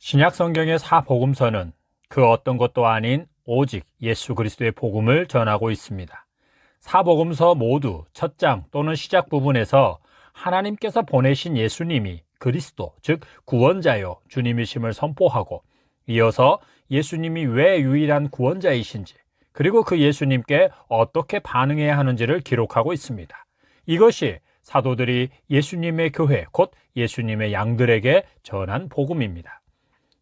신약 성경의 사복음서는 그 어떤 것도 아닌 오직 예수 그리스도의 복음을 전하고 있습니다. 사복음서 모두 첫 장 또는 시작 부분에서 하나님께서 보내신 예수님이 그리스도, 즉 구원자요 주님이심을 선포하고, 이어서 예수님이 왜 유일한 구원자이신지, 그리고 그 예수님께 어떻게 반응해야 하는지를 기록하고 있습니다. 이것이 사도들이 예수님의 교회, 곧 예수님의 양들에게 전한 복음입니다.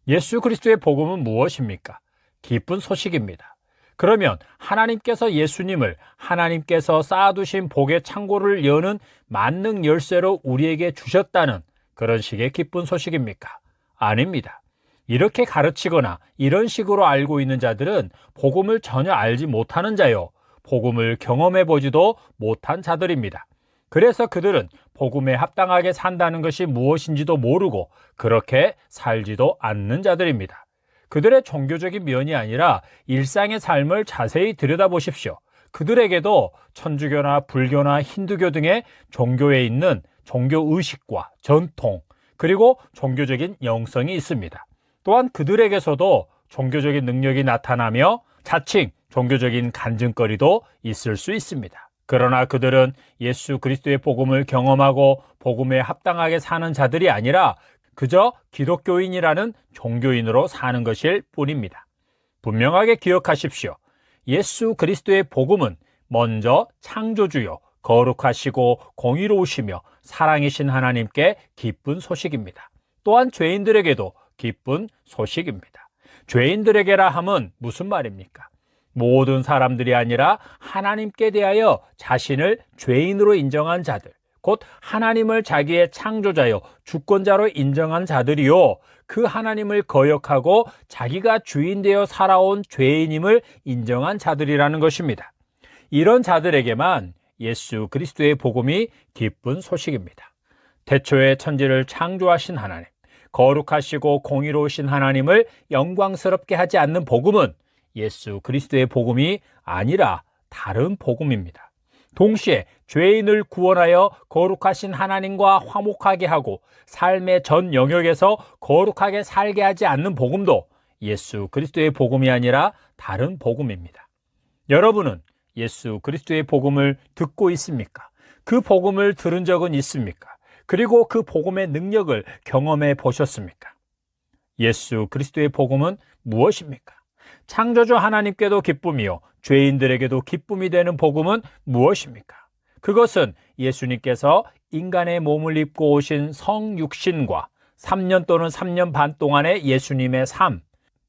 예수 그리스도의 복음은 무엇입니까? 기쁜 소식입니다. 그러면 하나님께서 예수님을 하나님께서 쌓아두신 복의 창고를 여는 만능 열쇠로 우리에게 주셨다는 그런 식의 기쁜 소식입니까? 아닙니다. 이렇게 가르치거나 이런 식으로 알고 있는 자들은 복음을 전혀 알지 못하는 자요, 복음을 경험해 보지도 못한 자들입니다. 그래서 그들은 복음에 합당하게 산다는 것이 무엇인지도 모르고 그렇게 살지도 않는 자들입니다. 그들의 종교적인 면이 아니라 일상의 삶을 자세히 들여다보십시오. 그들에게도 천주교나 불교나 힌두교 등의 종교에 있는 종교의식과 전통, 그리고 종교적인 영성이 있습니다. 또한 그들에게서도 종교적인 능력이 나타나며 자칭 종교적인 간증거리도 있을 수 있습니다. 그러나 그들은 예수 그리스도의 복음을 경험하고 복음에 합당하게 사는 자들이 아니라 그저 기독교인이라는 종교인으로 사는 것일 뿐입니다. 분명하게 기억하십시오. 예수 그리스도의 복음은 먼저 창조주요 거룩하시고 공의로우시며 사랑이신 하나님께 기쁜 소식입니다. 또한 죄인들에게도 기쁜 소식입니다. 죄인들에게라 함은 무슨 말입니까? 모든 사람들이 아니라 하나님께 대하여 자신을 죄인으로 인정한 자들, 곧 하나님을 자기의 창조자요 주권자로 인정한 자들이요, 그 하나님을 거역하고 자기가 주인 되어 살아온 죄인임을 인정한 자들이라는 것입니다. 이런 자들에게만 예수 그리스도의 복음이 기쁜 소식입니다. 태초에 천지를 창조하신 하나님, 거룩하시고 공의로우신 하나님을 영광스럽게 하지 않는 복음은 예수 그리스도의 복음이 아니라 다른 복음입니다. 동시에 죄인을 구원하여 거룩하신 하나님과 화목하게 하고 삶의 전 영역에서 거룩하게 살게 하지 않는 복음도 예수 그리스도의 복음이 아니라 다른 복음입니다. 여러분은 예수 그리스도의 복음을 듣고 있습니까? 그 복음을 들은 적은 있습니까? 그리고 그 복음의 능력을 경험해 보셨습니까? 예수 그리스도의 복음은 무엇입니까? 창조주 하나님께도 기쁨이요 죄인들에게도 기쁨이 되는 복음은 무엇입니까? 그것은 예수님께서 인간의 몸을 입고 오신 성육신과 3년 또는 3년 반 동안의 예수님의 삶,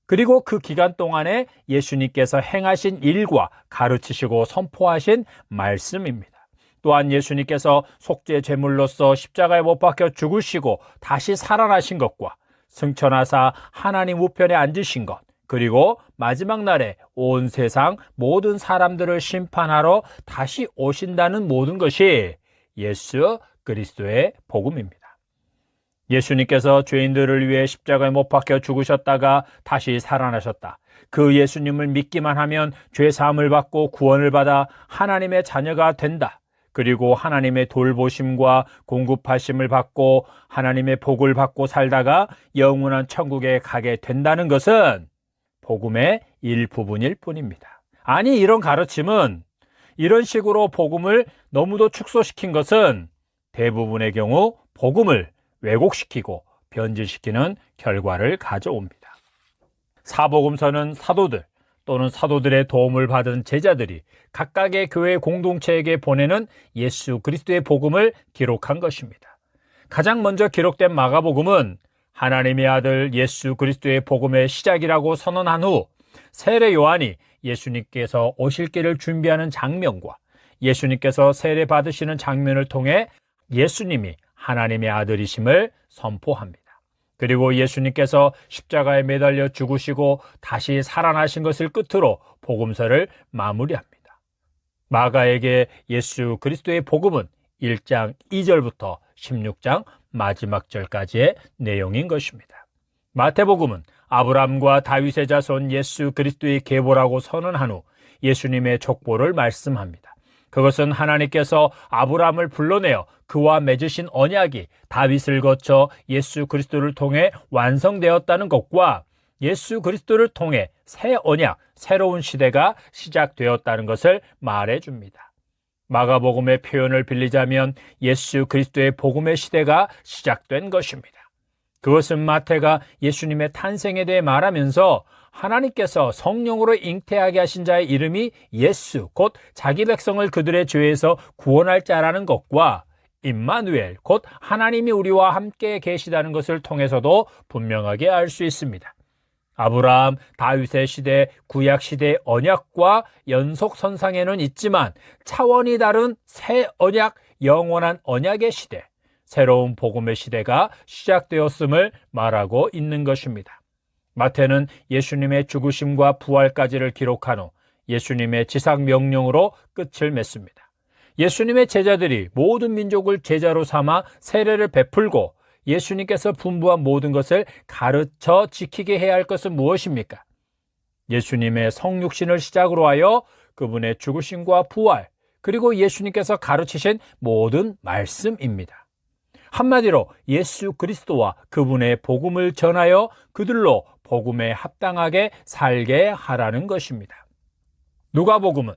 그리고 그 기간 동안에 예수님께서 행하신 일과 가르치시고 선포하신 말씀입니다. 또한 예수님께서 속죄 제물로서 십자가에 못 박혀 죽으시고 다시 살아나신 것과 승천하사 하나님 우편에 앉으신 것, 그리고 마지막 날에 온 세상 모든 사람들을 심판하러 다시 오신다는 모든 것이 예수 그리스도의 복음입니다. 예수님께서 죄인들을 위해 십자가에 못 박혀 죽으셨다가 다시 살아나셨다. 그 예수님을 믿기만 하면 죄 사함을 받고 구원을 받아 하나님의 자녀가 된다. 그리고 하나님의 돌보심과 공급하심을 받고 하나님의 복을 받고 살다가 영원한 천국에 가게 된다는 것은 복음의 일부분일 뿐입니다. 아니, 이런 가르침은, 이런 식으로 복음을 너무도 축소시킨 것은 대부분의 경우 복음을 왜곡시키고 변질시키는 결과를 가져옵니다. 사복음서는 사도들 또는 사도들의 도움을 받은 제자들이 각각의 교회 공동체에게 보내는 예수 그리스도의 복음을 기록한 것입니다. 가장 먼저 기록된 마가복음은 하나님의 아들 예수 그리스도의 복음의 시작이라고 선언한 후 세례 요한이 예수님께서 오실 길을 준비하는 장면과 예수님께서 세례 받으시는 장면을 통해 예수님이 하나님의 아들이심을 선포합니다. 그리고 예수님께서 십자가에 매달려 죽으시고 다시 살아나신 것을 끝으로 복음서를 마무리합니다. 마가에게 예수 그리스도의 복음은 1장 2절부터 16장 마지막 절까지의 내용인 것입니다. 마태복음은 아브라함과 다윗의 자손 예수 그리스도의 계보라고 선언한 후 예수님의 족보를 말씀합니다. 그것은 하나님께서 아브라함을 불러내어 그와 맺으신 언약이 다윗을 거쳐 예수 그리스도를 통해 완성되었다는 것과 예수 그리스도를 통해 새 언약, 새로운 시대가 시작되었다는 것을 말해줍니다. 마가복음의 표현을 빌리자면 예수 그리스도의 복음의 시대가 시작된 것입니다. 그것은 마태가 예수님의 탄생에 대해 말하면서 하나님께서 성령으로 잉태하게 하신 자의 이름이 예수, 곧 자기 백성을 그들의 죄에서 구원할 자라는 것과 임마누엘, 곧 하나님이 우리와 함께 계시다는 것을 통해서도 분명하게 알 수 있습니다. 아브라함, 다윗의 시대, 구약 시대의 언약과 연속선상에는 있지만 차원이 다른 새 언약, 영원한 언약의 시대, 새로운 복음의 시대가 시작되었음을 말하고 있는 것입니다. 마태는 예수님의 죽으심과 부활까지를 기록한 후 예수님의 지상 명령으로 끝을 맺습니다. 예수님의 제자들이 모든 민족을 제자로 삼아 세례를 베풀고 예수님께서 분부한 모든 것을 가르쳐 지키게 해야 할 것은 무엇입니까? 예수님의 성육신을 시작으로 하여 그분의 죽으심과 부활, 그리고 예수님께서 가르치신 모든 말씀입니다. 한마디로 예수 그리스도와 그분의 복음을 전하여 그들로 복음에 합당하게 살게 하라는 것입니다. 누가복음은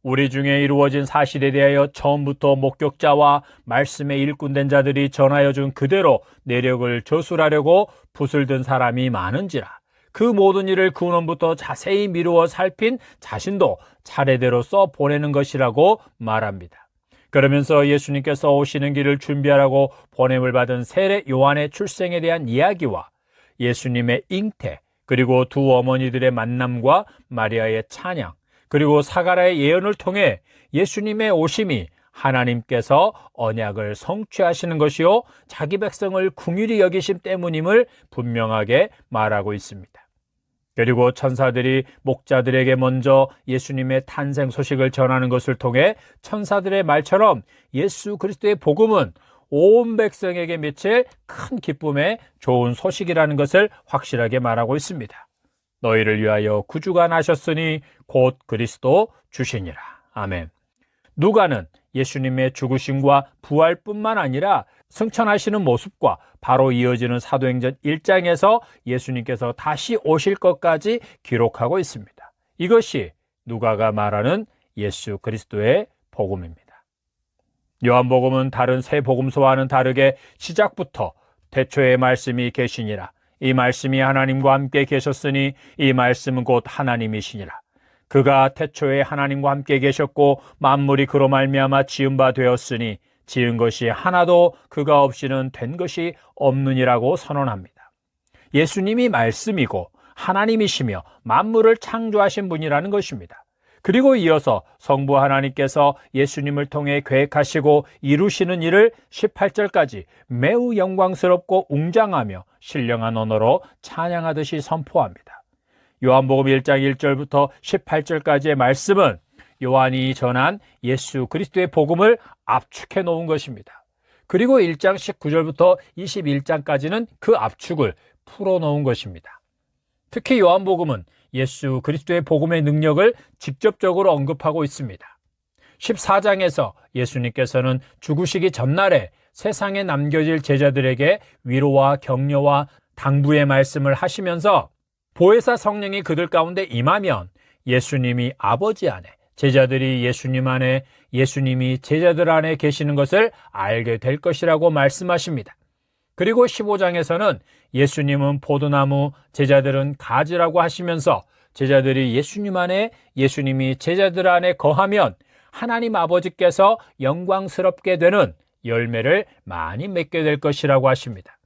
우리 중에 이루어진 사실에 대하여 처음부터 목격자와 말씀의 일꾼된 자들이 전하여 준 그대로 내력을 저술하려고 붓을 든 사람이 많은지라 그 모든 일을 근원부터 자세히 미루어 살핀 자신도 차례대로 써 보내는 것이라고 말합니다. 그러면서 예수님께서 오시는 길을 준비하라고 보냄을 받은 세례 요한의 출생에 대한 이야기와 예수님의 잉태, 그리고 두 어머니들의 만남과 마리아의 찬양, 그리고 사가랴의 예언을 통해 예수님의 오심이 하나님께서 언약을 성취하시는 것이요 자기 백성을 긍휼히 여기심 때문임을 분명하게 말하고 있습니다. 그리고 천사들이 목자들에게 먼저 예수님의 탄생 소식을 전하는 것을 통해 천사들의 말처럼 예수 그리스도의 복음은 온 백성에게 미칠 큰 기쁨의 좋은 소식이라는 것을 확실하게 말하고 있습니다. 너희를 위하여 구주가 나셨으니 곧 그리스도 주시니라. 아멘. 누가는 예수님의 죽으심과 부활뿐만 아니라 승천하시는 모습과 바로 이어지는 사도행전 1장에서 예수님께서 다시 오실 것까지 기록하고 있습니다. 이것이 누가가 말하는 예수 그리스도의 복음입니다. 요한복음은 다른 세 복음서와는 다르게 시작부터 태초에 말씀이 계시니라. 이 말씀이 하나님과 함께 계셨으니 이 말씀은 곧 하나님이시니라. 그가 태초에 하나님과 함께 계셨고 만물이 그로 말미암아 지은 바 되었으니 지은 것이 하나도 그가 없이는 된 것이 없느니라고 선언합니다. 예수님이 말씀이고 하나님이시며 만물을 창조하신 분이라는 것입니다. 그리고 이어서 성부 하나님께서 예수님을 통해 계획하시고 이루시는 일을 18절까지 매우 영광스럽고 웅장하며 신령한 언어로 찬양하듯이 선포합니다. 요한복음 1장 1절부터 18절까지의 말씀은 요한이 전한 예수 그리스도의 복음을 압축해 놓은 것입니다. 그리고 1장 19절부터 21장까지는 그 압축을 풀어 놓은 것입니다. 특히 요한복음은 예수 그리스도의 복음의 능력을 직접적으로 언급하고 있습니다. 14장에서 예수님께서는 죽으시기 전날에 세상에 남겨질 제자들에게 위로와 격려와 당부의 말씀을 하시면서 보혜사 성령이 그들 가운데 임하면 예수님이 아버지 안에, 제자들이 예수님 안에, 예수님이 제자들 안에 계시는 것을 알게 될 것이라고 말씀하십니다. 그리고 15장에서는 예수님은 포도나무, 제자들은 가지라고 하시면서 제자들이 예수님 안에, 예수님이 제자들 안에 거하면 하나님 아버지께서 영광스럽게 되는 열매를 많이 맺게 될 것이라고 하십니다.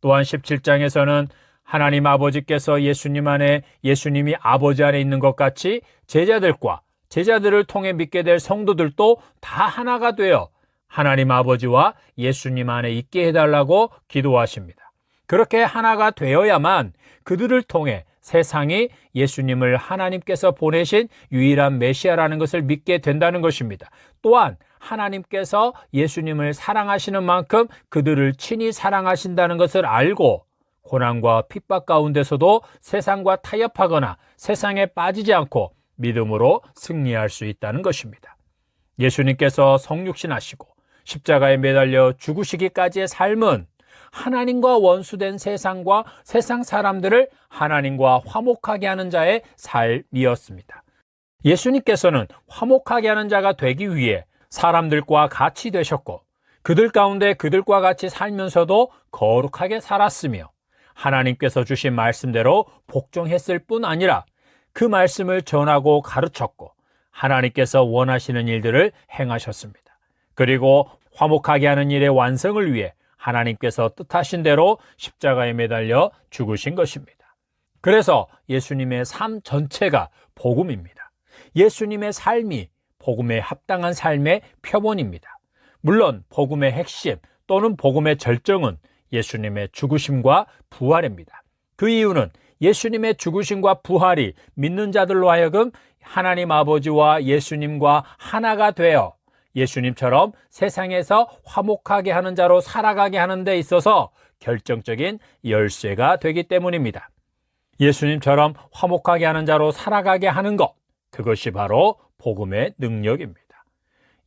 또한 17장에서는 하나님 아버지께서 예수님 안에, 예수님이 아버지 안에 있는 것 같이 제자들과 제자들을 통해 믿게 될 성도들도 다 하나가 되어 하나님 아버지와 예수님 안에 있게 해달라고 기도하십니다. 그렇게 하나가 되어야만 그들을 통해 세상이 예수님을 하나님께서 보내신 유일한 메시아라는 것을 믿게 된다는 것입니다. 또한 하나님께서 예수님을 사랑하시는 만큼 그들을 친히 사랑하신다는 것을 알고 고난과 핍박 가운데서도 세상과 타협하거나 세상에 빠지지 않고 믿음으로 승리할 수 있다는 것입니다. 예수님께서 성육신하시고 십자가에 매달려 죽으시기까지의 삶은 하나님과 원수된 세상과 세상 사람들을 하나님과 화목하게 하는 자의 삶이었습니다. 예수님께서는 화목하게 하는 자가 되기 위해 사람들과 같이 되셨고 그들 가운데 그들과 같이 살면서도 거룩하게 살았으며 하나님께서 주신 말씀대로 복종했을 뿐 아니라 그 말씀을 전하고 가르쳤고 하나님께서 원하시는 일들을 행하셨습니다. 그리고 화목하게 하는 일의 완성을 위해 하나님께서 뜻하신 대로 십자가에 매달려 죽으신 것입니다. 그래서 예수님의 삶 전체가 복음입니다. 예수님의 삶이 복음에 합당한 삶의 표본입니다. 물론 복음의 핵심 또는 복음의 절정은 예수님의 죽으심과 부활입니다. 그 이유는 예수님의 죽으심과 부활이 믿는 자들로 하여금 하나님 아버지와 예수님과 하나가 되어 예수님처럼 세상에서 화목하게 하는 자로 살아가게 하는 데 있어서 결정적인 열쇠가 되기 때문입니다. 예수님처럼 화목하게 하는 자로 살아가게 하는 것, 그것이 바로 복음의 능력입니다.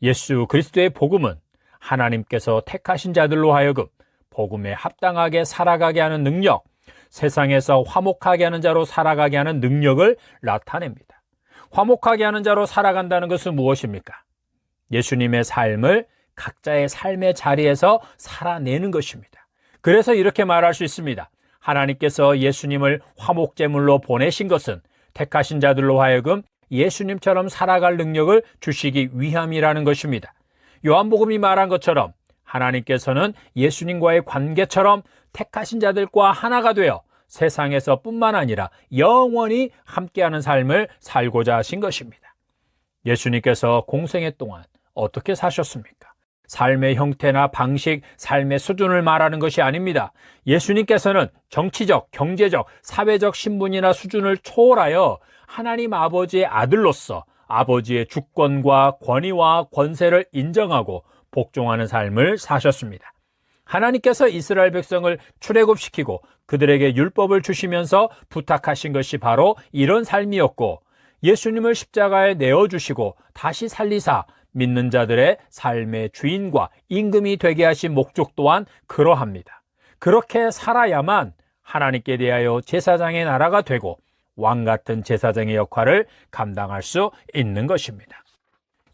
예수 그리스도의 복음은 하나님께서 택하신 자들로 하여금 복음에 합당하게 살아가게 하는 능력, 세상에서 화목하게 하는 자로 살아가게 하는 능력을 나타냅니다. 화목하게 하는 자로 살아간다는 것은 무엇입니까? 예수님의 삶을 각자의 삶의 자리에서 살아내는 것입니다. 그래서 이렇게 말할 수 있습니다. 하나님께서 예수님을 화목제물로 보내신 것은 택하신 자들로 하여금 예수님처럼 살아갈 능력을 주시기 위함이라는 것입니다. 요한복음이 말한 것처럼 하나님께서는 예수님과의 관계처럼 택하신 자들과 하나가 되어 세상에서 뿐만 아니라 영원히 함께하는 삶을 살고자 하신 것입니다. 예수님께서 공생애 동안 어떻게 사셨습니까? 삶의 형태나 방식, 삶의 수준을 말하는 것이 아닙니다. 예수님께서는 정치적, 경제적, 사회적 신분이나 수준을 초월하여 하나님 아버지의 아들로서 아버지의 주권과 권위와 권세를 인정하고 복종하는 삶을 사셨습니다. 하나님께서 이스라엘 백성을 출애굽시키고 그들에게 율법을 주시면서 부탁하신 것이 바로 이런 삶이었고, 예수님을 십자가에 내어주시고 다시 살리사 믿는 자들의 삶의 주인과 임금이 되게 하신 목적 또한 그러합니다. 그렇게 살아야만 하나님께 대하여 제사장의 나라가 되고 왕 같은 제사장의 역할을 감당할 수 있는 것입니다.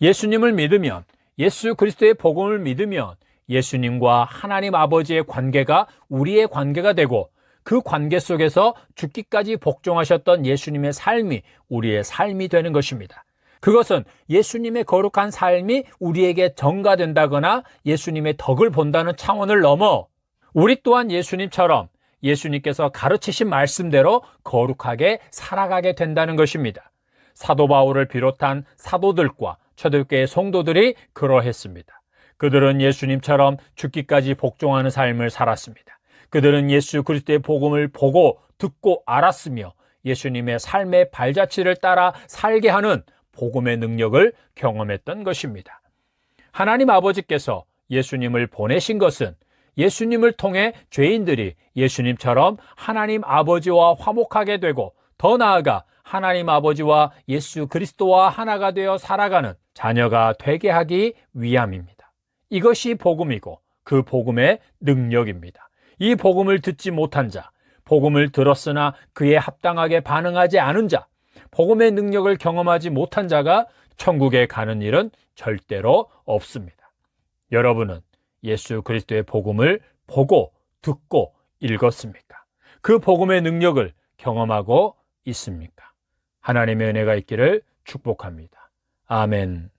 예수님을 믿으면, 예수 그리스도의 복음을 믿으면 예수님과 하나님 아버지의 관계가 우리의 관계가 되고 그 관계 속에서 죽기까지 복종하셨던 예수님의 삶이 우리의 삶이 되는 것입니다. 그것은 예수님의 거룩한 삶이 우리에게 전가된다거나 예수님의 덕을 본다는 차원을 넘어 우리 또한 예수님처럼 예수님께서 가르치신 말씀대로 거룩하게 살아가게 된다는 것입니다. 사도 바울을 비롯한 사도들과 초대교회의 성도들이 그러했습니다. 그들은 예수님처럼 죽기까지 복종하는 삶을 살았습니다. 그들은 예수 그리스도의 복음을 보고 듣고 알았으며 예수님의 삶의 발자취를 따라 살게 하는 복음의 능력을 경험했던 것입니다. 하나님 아버지께서 예수님을 보내신 것은 예수님을 통해 죄인들이 예수님처럼 하나님 아버지와 화목하게 되고 더 나아가 하나님 아버지와 예수 그리스도와 하나가 되어 살아가는 자녀가 되게 하기 위함입니다. 이것이 복음이고 그 복음의 능력입니다. 이 복음을 듣지 못한 자, 복음을 들었으나 그에 합당하게 반응하지 않은 자, 복음의 능력을 경험하지 못한 자가 천국에 가는 일은 절대로 없습니다. 여러분은 예수 그리스도의 복음을 보고 듣고 읽었습니까? 그 복음의 능력을 경험하고 있습니까? 하나님의 은혜가 있기를 축복합니다. 아멘.